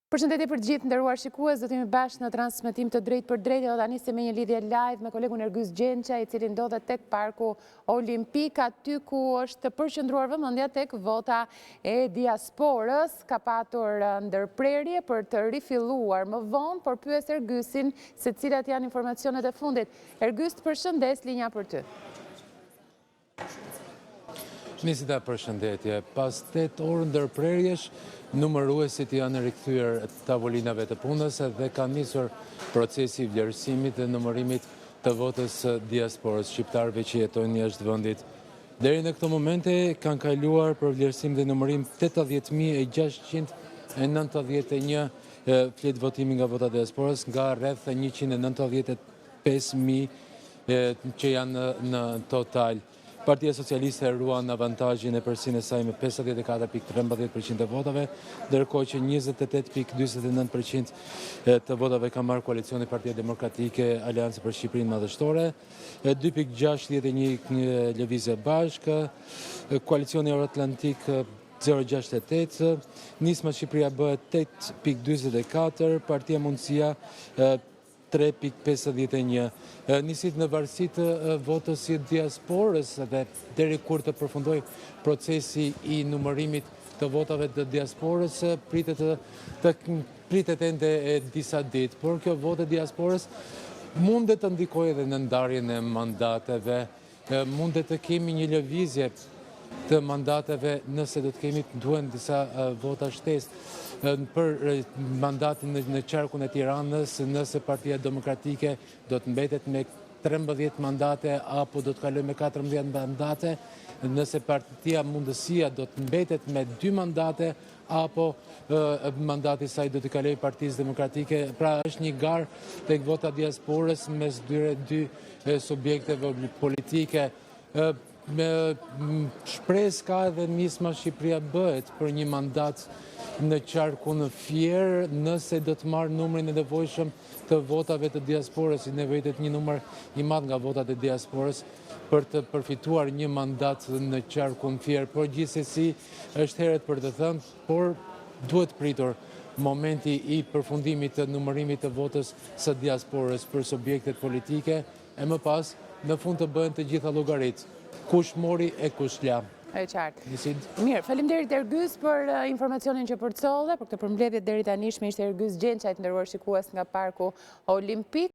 Përshëndetje për gjithë nderuar shikues, do të jemi bashkë në transmetim të drejtë për drejtë, do ta nisim me një lidhje live me kolegun Ergyz Gjença, i cili ndodhet tek Parku Olimpik, aty ku është përqendruar vëmendja tek vota e diasporës. Ka patur ndërprerje për të rifilluar më vonë, por pyes Ergyzin se cilat janë informacionet e fundit. Ergyz, përshëndes, linja për ty. Nisita, përshëndetje. Pas 8 orë ndërprerjesh, numëruesit janë rikthyer tavolinave të punës dhe ka nisur procesi i vlerësimit dhe numërimit të votës diasporës shqiptarëve që jetojnë jashtë vendit. Deri në këtë momente kanë kaluar për vlerësim dhe numërim 80.691 flet votimi nga vota diasporës nga rreth 195.000 që janë në total. Partia Socialiste ruan avantazhin e përsinë e saj me 54.13% të votave, ndërkohë që 28.49% të votave ka marrë koalicioni Partia Demokratike, Aleanca për Shqipërinë Madhështore, 2.61 Lëvizje Bashkë, koalicioni Euroatlantik 0.68, Nisma Shqipëria bëhet 8.44, Partia Mundësia 3.51. Nisit në varësi të votës së diasporës dhe deri kur të përfundoj procesi i numërimit të votave të diasporës pritet ende disa ditë, por kjo votë e diasporës mundet të ndikojë edhe në ndarjen e mandateve, mundet të kemi një lëvizje të mandateve nëse do të kemi duhen disa vota shtesë për mandatin në qarkun e Tiranës, nëse Partia Demokratike do të mbetet me 13 mandate apo do të kalojë me 14 mandate, nëse Partia Mundësia do të mbetet me 2 mandate apo mandati i saj do të kalojë Partisë Demokratike. Pra është një garë tek vota diasporës mes dy subjekteve politike. Shpresë ka edhe Nisma Shqipëria bëhet për një mandat në qarkun fier, nëse do të marrë numrin e nevojshëm të votave të diasporës, i nevojitet një numër i madh nga votat e diasporës për të përfituar një mandat në qarkun fier. Por gjithsesi është heret për të thënë, por duhet pritur momenti i përfundimit të numërimit të votës së diasporës për subjektet politike, e më pas në fund të bëhen të gjitha llogaritë. Kush mori e kush la. E qartë. Mirë, faleminderit Ergyz për informacionin që përcolle, për këtë përmbledhje deri tani ishte Ergyz Gjença, i nderuar shikues nga Parku Olimpik.